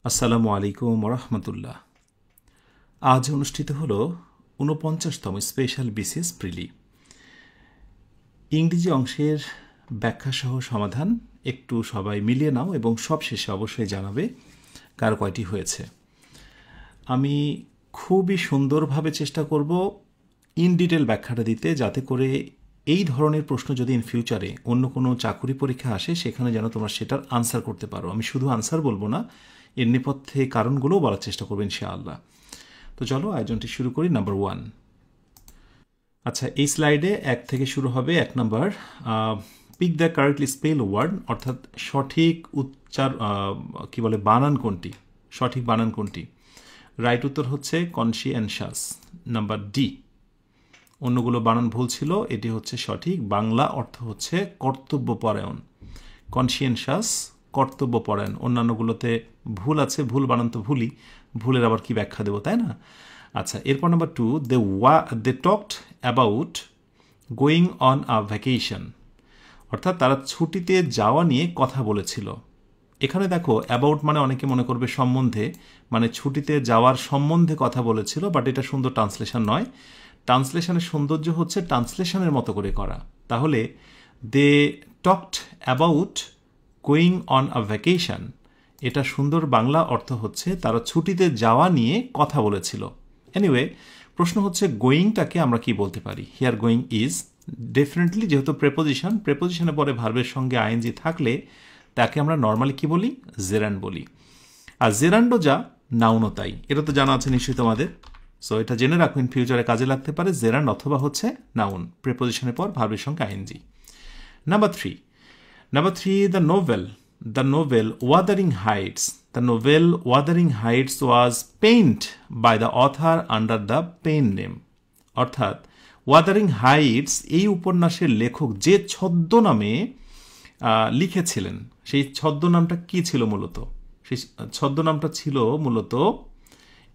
আসসালামু আলাইকুম রহমতুল্লাহ। আজ অনুষ্ঠিত হল ৪৯তম স্পেশাল বিসিএস প্রিলি। ইংরেজি অংশের ব্যাখ্যাসহ সমাধান একটু সবাই মিলিয়ে নাও এবং সবশেষে অবশ্যই জানাবে কার কয়টি হয়েছে। আমি খুবই সুন্দরভাবে চেষ্টা করব ইন ডিটেল ব্যাখ্যাটা দিতে, যাতে করে এই ধরনের প্রশ্ন যদি ইন ফিউচারে অন্য কোনো চাকুরি পরীক্ষা আসে সেখানে যেন তোমরা সেটার আনসার করতে পারো। আমি শুধু আনসার বলবো না, এর নেপথ্যে কারণগুলোও বলার চেষ্টা করবো ইনশাআল্লাহ। তো চলো আয়োজনটি শুরু করি। নাম্বার 1। আচ্ছা, এই স্লাইডে 1 থেকে শুরু হবে। 1 number, pick the correctly spell word, অর্থাৎ সঠিক উচ্চার কি বলে বানান কোনটি, সঠিক বানান কোনটি। রাইট উত্তর হচ্ছে কনসিয়েনশাস, নাম্বার ডি। অন্যগুলো বানান ভুল ছিল, এটি হচ্ছে সঠিক। বাংলা অর্থ হচ্ছে কর্তব্যপরায়ণ, কনসিয়েনশাস কর্তব্যপরায়ণ। অন্যান্যগুলোতে ভুল আছে, ভুল বানান তো ভুলই, ভুলের আবার কি ব্যাখ্যা দেবো, তাই না? আচ্ছা, এরপর number 2, they talked about going on a vacation, অর্থাৎ তারা ছুটিতে যাওয়া নিয়ে কথা বলেছিল। এখানে দেখো অ্যাবাউট মানে অনেকে মনে করবে সম্বন্ধে, মানে ছুটিতে যাওয়ার সম্বন্ধে কথা বলেছিল, বাট এটা সুন্দর ট্রান্সলেশন নয়। ট্রান্সলেশনের সৌন্দর্য হচ্ছে ট্রান্সলেশনের মতো করে করা। তাহলে they talked about going on a vacation, এটা সুন্দর বাংলা অর্থ হচ্ছে তারা ছুটিতে যাওয়া নিয়ে কথা বলেছিল। এনিওয়ে, প্রশ্ন হচ্ছে গোয়িংটাকে আমরা কি বলতে পারি। হিয়ার গোয়িং ইজ ডেফিনেটলি, যেহেতু প্রেপোজিশন, প্রেপোজিশনে পরে ভার্বের সঙ্গে আইএনজি থাকলে তাকে আমরা নর্মালি কি বলি, জেরান্ড বলি। আর জেরান্ডও যা, নাউনও তাই, এটা তো জানা আছে নিশ্চয়ই তোমাদের। সো এটা জেনে রাখো, ইন ফিউচারে কাজে লাগতে পারে। জেরান্ড অথবা হচ্ছে নাউন, প্রেপোজিশনের পর ভার্বের সঙ্গে ING. Number 3, the novel Wuthering Heights. The novel Wuthering Heights was penned by the author under the pen name. অর্থাৎ ওয়াদারিং হাইটস এই উপন্যাসের লেখক যে ছদ্মনামে লিখেছিলেন, সেই ছদ্মনামটা কি ছিল মূলত? সেই ছদ্মনামটা ছিল মূলত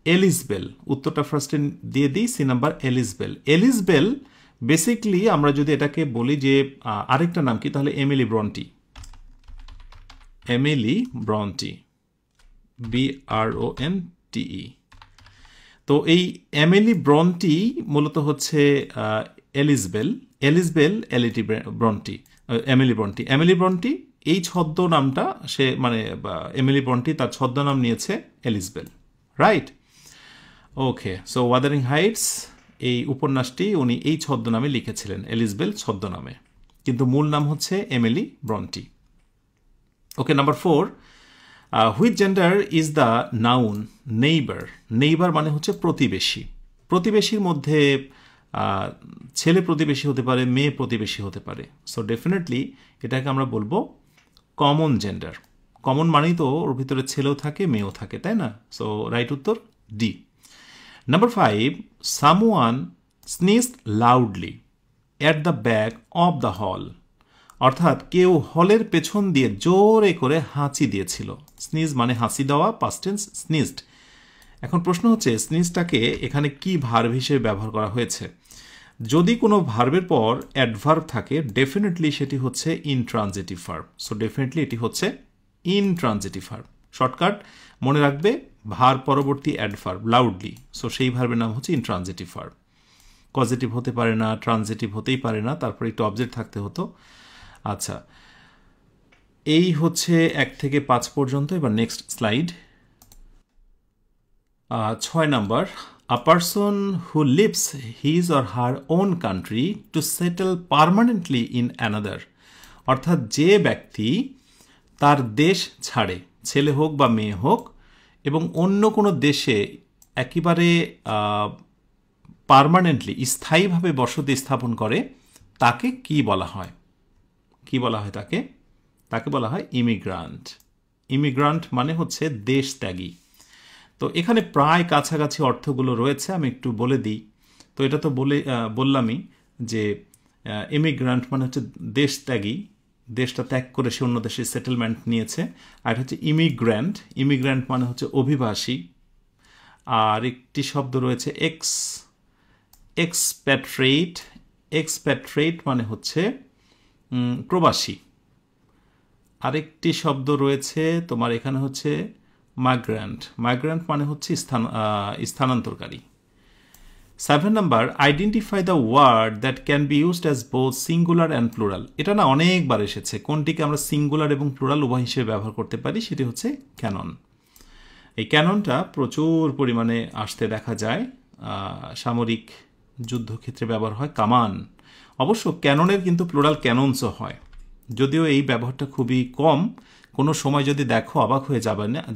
এলিজবেল। উত্তরটা ফার্স্টে দিয়ে দিই, C number Ellis Bell. Ellis Bell basically আমরা যদি এটাকে বলি যে আরেকটা নাম কি, তাহলে Emily Bronte. Emily Bronte, BRONTE। তো এই এমিলি ব্রন্টি মূলত হচ্ছে Ellis Bell Bronte, Emily Bronte. Emily Bronte এই ছদ্মনামটা সে, মানে এমিলি ব্রন্টি তার ছদ্মনাম নিয়েছে Ellis Bell, right? Okay, so Wuthering Heights এই উপন্যাসটি উনি এই ছদ্মনামে লিখেছিলেন, এলিজবেল ছদ্মনামে, কিন্তু মূল নাম হচ্ছে Emily Brontë. Okay, number 4, which gender is the noun neighbour. Neighbour মানে হচ্ছে প্রতিবেশী। প্রতিবেশীর মধ্যে ছেলে প্রতিবেশী হতে পারে, মেয়ে প্রতিবেশী হতে পারে। সো ডেফিনেটলি এটাকে আমরা বলবো কমন জেন্ডার। কমন মানেই তো ওর ভিতরে ছেলেও থাকে মেয়েও থাকে, তাই না? সো রাইট উত্তর ডি। Number 5, someone sneezed loudly at the back of the hall, অর্থাৎ কেউ হলের পেছন দিয়ে জোরে করে হাঁচি দিয়েছিল। স্নিজ মানে হাসি দেওয়া, পাস্ট টেন্স স্নিজড। এখন প্রশ্ন হচ্ছে স্নিজটাকে এখানে কি ভার্ব হিসেবে ব্যবহার করা হয়েছে। যদি কোনো ভার্বের পর অ্যাডভার্ব থাকে ডেফিনেটলি সেটি হচ্ছে ইনট্রানজিটিভ ভার্ব। সো ডেফিনেটলি এটি হচ্ছে ইনট্রানজিটিভ ভার্ব। শর্টকাট মনে রাখবে, ভার পরবর্তী অ্যাডভার্ব লাউডলি, সো সেই ভার্বের নাম হচ্ছে ইনট্রানজিটিভ ভার্ব। পজিটিভ হতে পারে না, ট্রানজিটিভ হতেই পারে না, তারপরে একটু অবজেক্ট থাকতে হতো। আচ্ছা, এই হচ্ছে 1 থেকে 5 পর্যন্ত। এবার next slide. 6 number, a person who leaves his or her own country to settle permanently in another, অর্থাৎ যে ব্যক্তি তার দেশ ছাড়ে, ছেলে হোক বা মেয়ে হোক, এবং অন্য কোনো দেশে একেবারে পারমানেন্টলি স্থায়ীভাবে বসতি স্থাপন করে, তাকে কি বলা হয়? কি বলা হয় তাকে? তাকে বলা হয় ইমিগ্রান্ট। ইমিগ্রান্ট মানে হচ্ছে দেশত্যাগী। তো এখানে প্রায় কাছাকাছি অর্থগুলো রয়েছে, আমি একটু বলে দিই। তো এটা তো বললামই যে ইমিগ্রান্ট মানে হচ্ছে দেশত্যাগী, দেশটা ত্যাগ করে সে অন্য দেশে সেটেলমেন্ট নিয়েছে। আর হচ্ছে ইমিগ্র্যান্ট, ইমিগ্র্যান্ট মানে হচ্ছে অভিবাসী। আর একটি শব্দ রয়েছে এক্সপ্যাট্রিয়েট। এক্সপ্যাট্রিয়েট মানে হচ্ছে প্রবাসী। আরেকটি শব্দ রয়েছে তোমার এখানে হচ্ছে মাইগ্রেন্ট। মাইগ্রেন্ট মানে হচ্ছে স্থানান্তরকারী। 7 number, identify the word that can be used as both singular and plural. এটা না অনেকবার এসেছে, কোনটিকে আমরা সিঙ্গুলার এবং প্লুরাল উভয় হিসেবে ব্যবহার করতে পারি, সেটি হচ্ছে ক্যানন। এই ক্যাননটা প্রচুর পরিমাণে আসতে দেখা যায়, সামরিক যুদ্ধক্ষেত্রে ব্যবহার হয়। কামান, অবশ্য ক্যাননের কিন্তু প্লুরাল ক্যাননসও হয়, যদিও এই ব্যবহারটা খুবই কম। কোনো সময় যদি দেখো অবাক হয়ে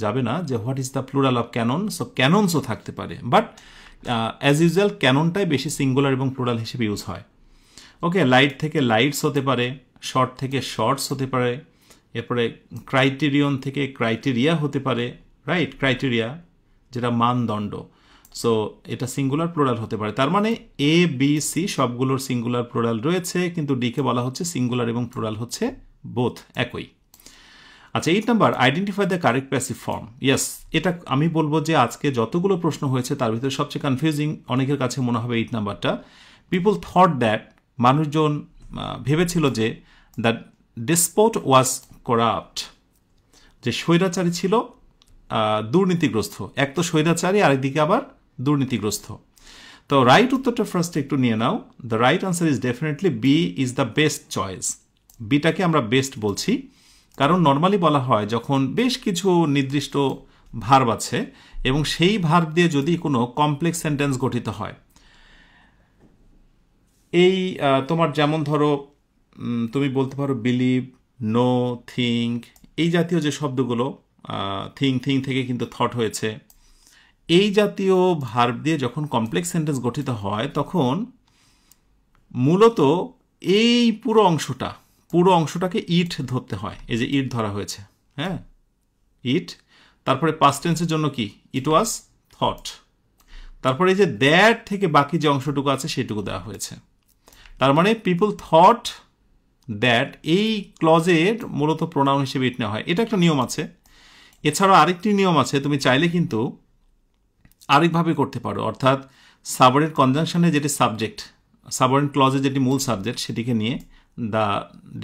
যাবে না যে what is the plural of canon. So ক্যাননসও থাকতে পারে, বাট অ্যাজ ইউজুয়াল ক্যাননটাই বেশি সিঙ্গুলার এবং প্লুরাল হিসেবে ইউজ হয়। ওকে, লাইট থেকে লাইটস হতে পারে, শর্ট থেকে শর্টস হতে পারে, এরপরে ক্রাইটেরিয়ন থেকে ক্রাইটেরিয়া হতে পারে, রাইট, ক্রাইটেরিয়া যেটা মানদণ্ড। সো এটা সিঙ্গুলার প্লুরাল হতে পারে। তার মানে এ বি সি সবগুলোর সিঙ্গুলার প্লুরাল রয়েছে, কিন্তু ডিকে বলা হচ্ছে সিঙ্গুলার এবং প্লুরাল হচ্ছে বোথ একই। আচ্ছা, 8 number, identify the correct passive form. Yes, এটা আমি বলবো যে আজকে যতগুলো প্রশ্ন হয়েছে তার ভিতরে সবচেয়ে কনফিউজিং অনেকের কাছে মনে হবে 8 নাম্বারটা। পিপল থট দ্যাট, মানুষজন ভেবেছিল যে দ্য ডেসপোট ওয়াজ করাপ্ট, যে স্বৈরাচারী ছিল দুর্নীতিগ্রস্ত। এক তো স্বৈরাচারী, আরেকদিকে আবার দুর্নীতিগ্রস্ত। তো রাইট উত্তরটা ফার্স্ট একটু নিয়ে নাও। The right answer is definitely B is the best choice. বিটাকে আমরা বেস্ট বলছি কারণ নর্মালি বলা হয় যখন বেশ কিছু নির্দিষ্ট ভার্ব আছে এবং সেই ভার্ব দিয়ে যদি কোনো কমপ্লেক্স সেন্টেন্স গঠিত হয়, এই তোমার যেমন ধরো তুমি বলতে পারো বিলিভ, নো, থিঙ্ক, এই জাতীয় যে শব্দগুলো, থিঙ্ক থেকে কিন্তু থট হয়েছে, এই জাতীয় ভার্ব দিয়ে যখন কমপ্লেক্স সেন্টেন্স গঠিত হয় তখন মূলত এই পুরো অংশটাকে ইট ধরতে হয়। এই যে ইট ধরা হয়েছে, হ্যাঁ, ইট, তারপরে পাস্ট টেন্সের জন্য কি, ইট ওয়াজ থট, তারপরে এই যে দ্যাট থেকে বাকি যে অংশটুকু আছে সেটুকু দেওয়া হয়েছে। তার মানে পিপল থট দ্যাট, এই ক্লজের মূলত প্রোনাউন হিসেবে ইট নেওয়া হয়। এটা একটা নিয়ম আছে। এছাড়াও আরেকটি নিয়ম আছে, তুমি চাইলে কিন্তু আরেকভাবে করতে পারো, অর্থাৎ সাবঅর্ডিনেট কনজাংশনে যেটি সাবজেক্ট, সাবঅর্ডিনেট ক্লজে যেটি মূল সাবজেক্ট, সেটিকে নিয়ে the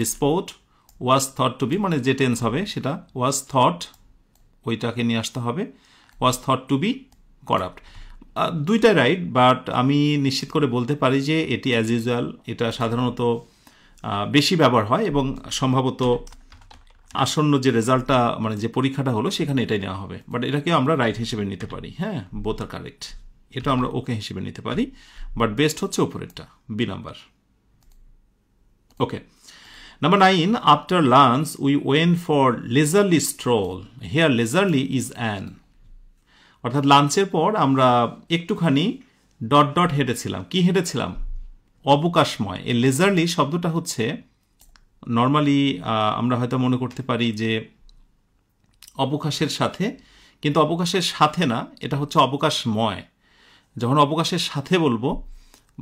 dispute was thought to be, মানে যে টেন্স হবে সেটা ওয়াজ থট, ওইটাকে নিয়ে আসতে হবে, was thought to be corrupt. দুইটাই রাইট, বাট আমি নিশ্চিত করে বলতে পারি যে এটি অ্যাজ ইউজুয়াল, এটা সাধারণত বেশি ব্যবহার হয় এবং সম্ভবত আসন্ন যে রেজাল্টটা, মানে যে পরীক্ষাটা হলো সেখানে এটাই নেওয়া হবে। বাট এটাকেও আমরা রাইট হিসেবে নিতে পারি, হ্যাঁ, বোথ আর কারেক্ট, এটা আমরা ওকে হিসেবে নিতে পারি, বাট বেস্ট হচ্ছে উপরেরটা, B number. Okay, number 9, after lunch we went for leisurely stroll. Here leisurely is an, অর্থাৎ লাঞ্চের পর আমরা একটুখানি হেঁটেছিলাম। কি হেঁটেছিলাম? অবকাশময়। এই লেজারলি শব্দটা হচ্ছে নর্মালি আমরা হয়তো মনে করতে পারি যে অবকাশের সাথে, কিন্তু অবকাশের সাথে না, এটা হচ্ছে অবকাশময়। যখন অবকাশের সাথে বলবো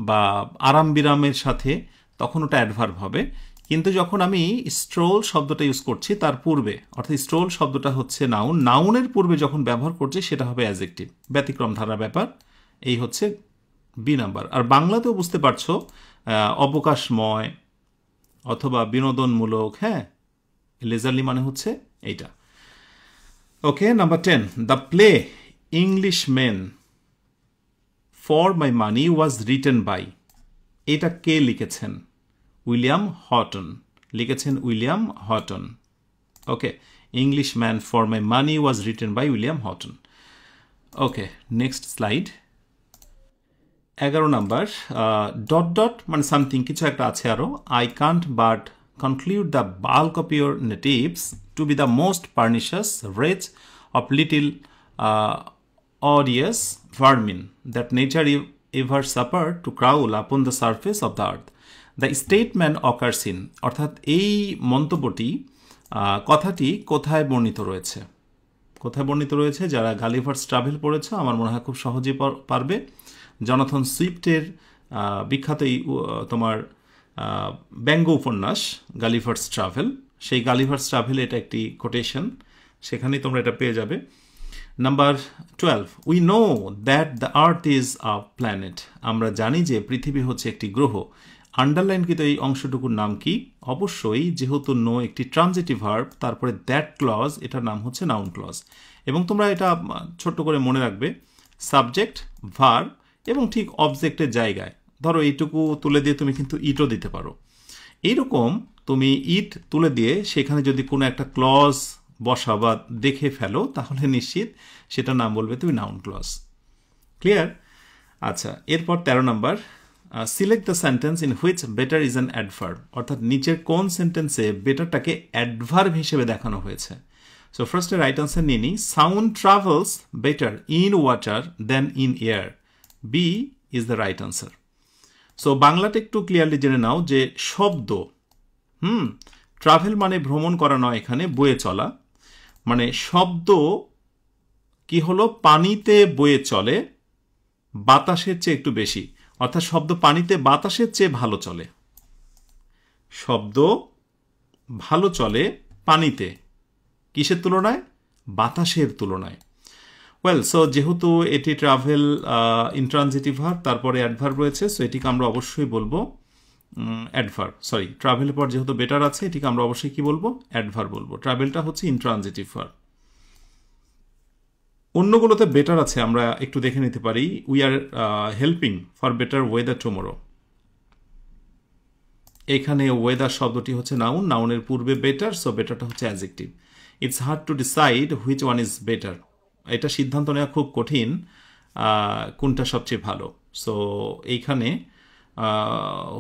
বা আরাম বিরামের সাথে, তখন ওটা অ্যাডভার্ব হবে। কিন্তু যখন আমি স্ট্রোল শব্দটা ইউজ করছি তার পূর্বে, অর্থাৎ স্ট্রোল শব্দটা হচ্ছে নাউন, নাউনের পূর্বে যখন ব্যবহার করছি সেটা হবে অ্যাডজেক্টিভ, ব্যতিক্রম ধারার ব্যাপার। এই হচ্ছে বি নাম্বার। আর বাংলাতেও বুঝতে পারছো, অবকাশময় অথবা বিনোদনমূলক, হ্যাঁ, লেজারলি মানে হচ্ছে এইটা। Okay, number 10, the play Englishman for my money was written by. এটা কে লিখেছেন? উইলিয়াম হটন লিখেছেন, William Houghton. Okay, Englishman for my money was written by William Houghton. Okay, next slide. 11 number, মানে সামথিং, কিছু একটা আছে আরো। I can't but conclude the bulk of your natives to be the most pernicious race of little odious vermin that nature ever suffered to crawl upon the surface of the earth. The statement occurs in, অর্থাৎ এই মন্তব্যটি, কথাটি কোথায় বর্ণিত রয়েছে? কোথায় বর্ণিত রয়েছে? যারা গালিভার্স ট্রাভেল পড়েছে আমার মনে হয় খুব সহজেই পারবে। জনাথন সুইফটের বিখ্যাত তোমার ব্যঙ্গ উপন্যাস গালিভার্স ট্রাভেল, সেই গালিভার্স ট্রাভেলে এটা একটি কোটেশন, সেখানেই তোমরা এটা পেয়ে যাবে। Number 12, we know that the earth is a planet. আমরা জানি যে পৃথিবী হচ্ছে একটি গ্রহ। আন্ডারলাইনকৃত এই অংশটুকুর নাম কি? অবশ্যই যেহেতু নো একটি ট্রানজিটিভ ভার্ব, তারপরে দ্যাট ক্লজ, এটার নাম হচ্ছে নাউন ক্লজ। এবং তোমরা এটা ছোট্ট করে মনে রাখবে, সাবজেক্ট, ভার্ব এবং ঠিক অবজেক্টের জায়গায়। ধরো এইটুকু তুলে দিয়ে তুমি কিন্তু ইটও দিতে পারো। এইরকম তুমি ইট তুলে দিয়ে সেখানে যদি কোনো একটা ক্লজ বসা বা দেখে ফেলো, তাহলে নিশ্চিত সেটার নাম বলবে তুমি নাউন ক্লজ। ক্লিয়ার? আচ্ছা, এরপর 13 number, select the sentence in which better is an adverb. অর্থাৎ নিচের কোন সেন্টেন্সে বেটারটাকে অ্যাডভার্ব হিসেবে দেখানো হয়েছে। সো ফার্স্টে রাইট আনসার নিয়ে নিই। Sound travels better in water then in air. B is the right answer. So বাংলাটা একটু ক্লিয়ারলি জেনে নাও যে শব্দ, ট্রাভেল মানে ভ্রমণ করা নয়, এখানে বয়ে চলা, মানে শব্দ কি হলো, পানিতে বয়ে চলে বাতাসের চেয়ে একটু বেশি। অর্থাৎ শব্দ পানিতে বাতাসের চেয়ে ভালো চলে। শব্দ ভালো চলে পানিতে, কিসের তুলনায়? বাতাসের তুলনায়। ওয়েল, সো যেহেতু এটি ট্রাভেল ইনট্রানজিটিভ ভার্ব, তারপরে অ্যাডভার্ব রয়েছে, সো এটিকে আমরা অবশ্যই বলবো অ্যাডভার্ব। সরি, ট্রাভেলের পর যেহেতু বেটার আছে, এটিকে আমরা অবশ্যই কি বলবো? অ্যাডভার্ব বলবো। ট্রাভেলটা হচ্ছে ইনট্রানজিটিভ ভার্ব। অন্যগুলোতে বেটার আছে, আমরা একটু দেখে নিতে পারি। We are helping for better weather tomorrow. এখানে ওয়েদার শব্দটি হচ্ছে নাউন, নাউনের পূর্বে বেটার, সো বেটারটা হচ্ছে adjective. It's hard to decide which one is better. এটা সিদ্ধান্ত নেওয়া খুব কঠিন কোনটা সবচেয়ে ভালো। সো এইখানে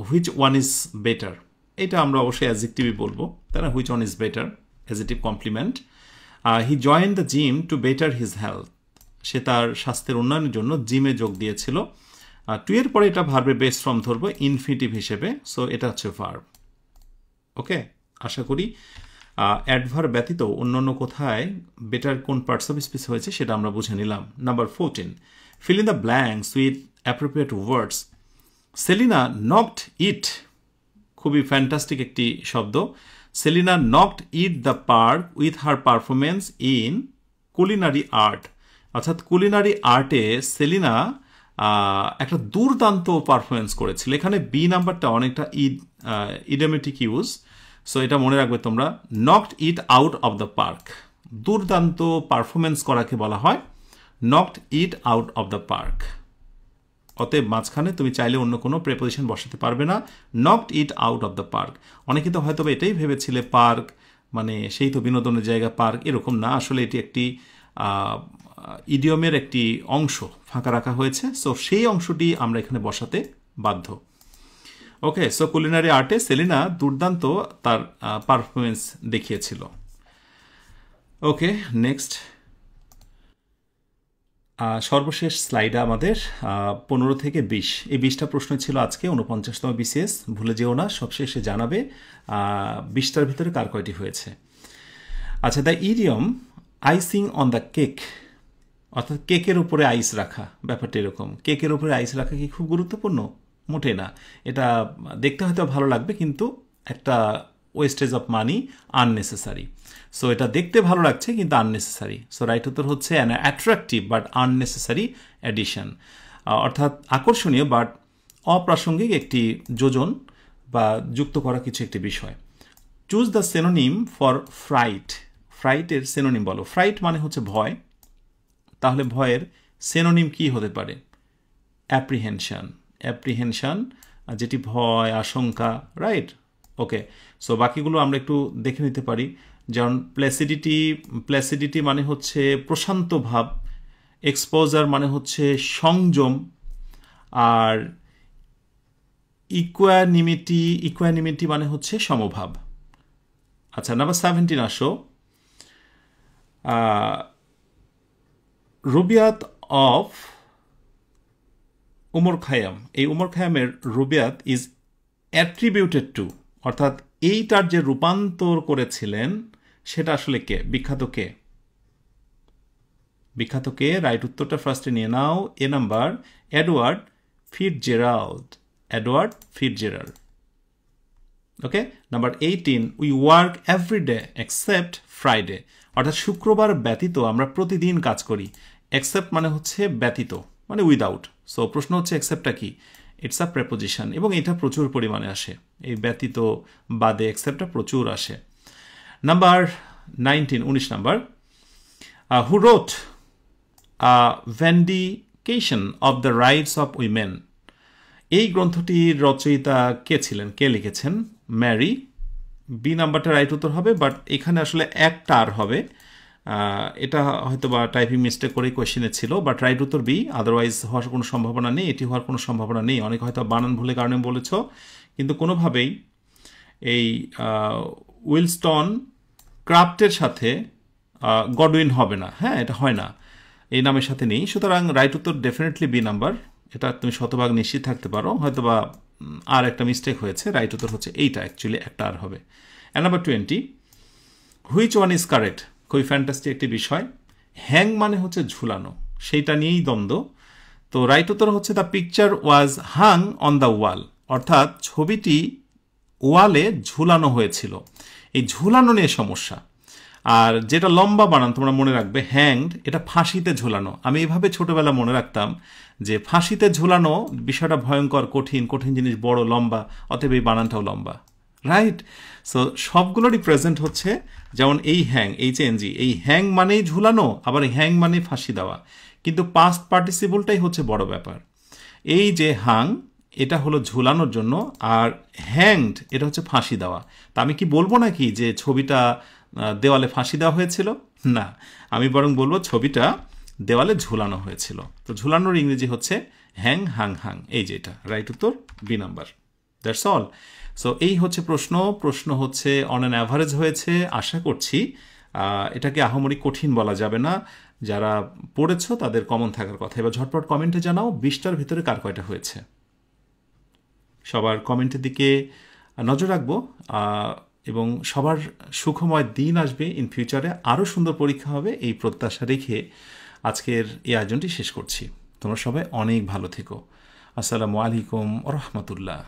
হুইচ ওয়ান ইজ বেটার, এটা আমরা অবশ্যই অ্যাডজেক্টিভই বলবো, তাই না? Which one is better, adjective complement. He join the gym to better his health. সে তার স্বাস্থ্যের উন্নয়নের জন্য জিমে যোগ দিয়েছিল। টু এর পরে এটা ভার্বের বেস ফর্ম ধরবো ইনফিনিটিভ হিসেবে, সো এটা হচ্ছে ভার্ব। ওকে, আশা করি অ্যাডভার্ব ব্যতীত অন্যান্য কোথায় বেটার কোন পার্টস অফ স্পিচ হয়েছে সেটা আমরা বুঝে নিলাম। Number 14, fill in the blanks with appropriate words. Selina knocked it, খুবই ফ্যান্টাস্টিক একটি শব্দ। Selina knocked it the park with her performance in culinary art. অর্থাৎ কুলিনারি আর্টে সেলিনা একটা দুর্দান্ত পারফরমেন্স করেছিল। এখানে বি নাম্বারটা অনেকটা ইডিওমেটিক ইউজ, সো এটা মনে রাখবে তোমরা। Knocked it out of the park, দুর্দান্ত পারফরমেন্স করাকে বলা হয় knocked it out of the park. অতএব মাঝখানে তুমি চাইলে অন্য কোনো প্রেপোজিশন বসাতে পারবে না। Knocked it out of the park. অনেকে তো হয়তো এটাই ভেবেছিলে পার্ক মানে সেই তো বিনোদনের জায়গা পার্ক, এরকম না। আসলে এটি একটি ইডিয়মের একটি অংশ ফাঁকা রাখা হয়েছে, সো সেই অংশটি আমরা এখানে বসাতে বাধ্য। ওকে, সো কুলিনারি আর্টে সেলিনা দুর্দান্ত তার পারফরমেন্স দেখিয়েছিল। ওকে, নেক্সট সর্বশেষ স্লাইডে আমাদের 15 থেকে 20, এই 20টা প্রশ্ন ছিল আজকে 49তম বিসিএস। ভুলে যেও না, সবশেষে জানাবে 20টার ভিতরে কার কয়টি হয়েছে। আচ্ছা, the idiom icing on the cake, অর্থাৎ কেকের উপরে আইস রাখা, ব্যাপারটা এরকম। কেকের উপরে আইস রাখা কি খুব গুরুত্বপূর্ণ? মোটে না। এটা দেখতে হয়তো ভালো লাগবে, কিন্তু একটা wastage of money, unnecessary. So এটা দেখতে ভালো লাগছে কিন্তু আননেসেসারি। সো রাইট উত্তর হচ্ছে an attractive but unnecessary addition, অর্থাৎ আকর্ষণীয় বাট অপ্রাসঙ্গিক একটি যোজন বা যুক্ত করা কিছু একটি বিষয়। Choose the synonym for fright. ফ্রাইটের সিনোনিম বলো। ফ্রাইট মানে হচ্ছে ভয়, তাহলে ভয়ের সিনোনিম কি হতে পারে? অ্যাপ্রিহেনশন। অ্যাপ্রিহেনশন যেটি ভয়, আশঙ্কা, রাইট? ওকে, সো বাকিগুলো আমরা একটু দেখে নিতে পারি। যেমন প্ল্যাসিডিটি, প্ল্যাসিডিটি মানে হচ্ছে প্রশান্ত ভাব। এক্সপোজার মানে হচ্ছে সংযম। আর ইকুয়ানিমিটি, ইকুয়ানিমিটি মানে হচ্ছে সমভাব। আচ্ছা, নাম্বার 17 আসো। রুবিয়াত অফ উমর খায়াম। এই উমর খায়ামের রুবিয়াত ইজ অ্যাট্রিবিউটেড টু, অর্থাৎ এইটার যে রূপান্তর করেছিলেন সেটা আসলে কে? বিখ্যাত কে? বিখ্যাত কে? রাইট উত্তরটা ফার্স্টে নিয়ে নাও। A number, Edward Fitzgerald. Edward Fitzgerald. Okay, number 18, we work every day except Friday, অর্থাৎ শুক্রবার ব্যতীত আমরা প্রতিদিন কাজ করি। এক্সেপ্ট মানে হচ্ছে ব্যতীত, মানে উইদাউট। সো প্রশ্ন হচ্ছে এক্সেপ্টটা কি? ইটস আ প্রেপোজিশন এবং এটা প্রচুর পরিমাণে আসে, এই ব্যতীত বাদে এক্সেপ্টটা প্রচুর আসে। Number 19 number, who wrote vindication of the rights of women. এই গ্রন্থটির রচয়িতা কে ছিলেন, কে লিখেছেন? ম্যারি। বি নাম্বারটা রাইট উত্তর হবে, বাট এখানে আসলে একটা আর হবে, এটা হয়তো বা টাইপিং মিস্টেক করেই কোয়েশ্চেনে ছিল, বাট রাইট উত্তর বি। আদারওয়াইজ হওয়ার কোনো সম্ভাবনা নেই, এটি হওয়ার কোনো সম্ভাবনা নেই। অনেক হয়তো বানান ভুলের কারণে বলেছ, কিন্তু কোনোভাবেই এই উইলস্টন ক্রাফটের সাথে গডউইন হবে না। হ্যাঁ, এটা হয় না, এই নামের সাথে নেই। সুতরাং রাইট উত্তর ডেফিনেটলি বি নাম্বার, এটা তুমি শতভাগ নিশ্চিত থাকতে পারো। হয়তো বা আর একটা মিস্টেক হয়েছে, রাইট উত্তর হচ্ছে এইটা, অ্যাকচুয়ালি একটা আর হবে। And number 20, which one is correct? খুবই ফ্যান্টাস্টিক একটি বিষয়। হ্যাং মানে হচ্ছে ঝুলানো, সেইটা নিয়েই দ্বন্দ্ব। তো রাইট উত্তর হচ্ছে the picture was Hang on the ওয়াল, অর্থাৎ ছবিটি ওয়ালে ঝুলানো হয়েছিল। এই ঝুলানো নিয়ে সমস্যা। আর যেটা লম্বা বানান তোমরা মনে রাখবে, হ্যাংড, এটা ফাঁসিতে ঝুলানো। আমি এইভাবে ছোটবেলা মনে রাখতাম যে ফাঁসিতে ঝুলানো বিষয়টা ভয়ঙ্কর, কঠিন কঠিন জিনিস বড় লম্বা, অতএব এই বানানটাও লম্বা, রাইট? সো সবগুলোরই প্রেজেন্ট হচ্ছে, যেমন এই হ্যাং, HNG, এই হ্যাং মানেই ঝুলানো, আবার হ্যাং মানেই ফাঁসি দেওয়া, কিন্তু পাস্ট পার্টিসিপলটাই হচ্ছে বড় ব্যাপার। এই যে হাং, এটা হলো ঝুলানোর জন্য, আর হ্যাংড এটা হচ্ছে ফাঁসি দেওয়া। তা আমি কি বলবো নাকি যে ছবিটা দেওয়ালে ফাঁসি দেওয়া হয়েছিল? না, আমি বরং বলবো ছবিটা দেওয়ালে ঝুলানো হয়েছিল। তো ঝুলানোর ইংরেজি হচ্ছে হ্যাং হাং হাং, এই যে এটা রাইট উত্তর B number. That's all. So এই হচ্ছে প্রশ্ন হচ্ছে অন অ্যান অ্যাভারেজ হয়েছে। আশা করছি এটাকে আহামরি কঠিন বলা যাবে না। যারা পড়েছো তাদের কমন থাকার কথা। এবার ঝটপট কমেন্টে জানাও 20টার ভিতরে কার কয়টা হয়েছে। সবার কমেন্টের দিকে নজর রাখবো এবং সবার সুখময় দিন আসবে ইন ফিউচারে, আরও সুন্দর পরীক্ষা হবে এই প্রত্যাশা রেখে আজকের এই আয়োজনটি শেষ করছি। তোমরা সবাই অনেক ভালো থেকো। আসসালামু আলাইকুম ওয়া রাহমাতুল্লাহ।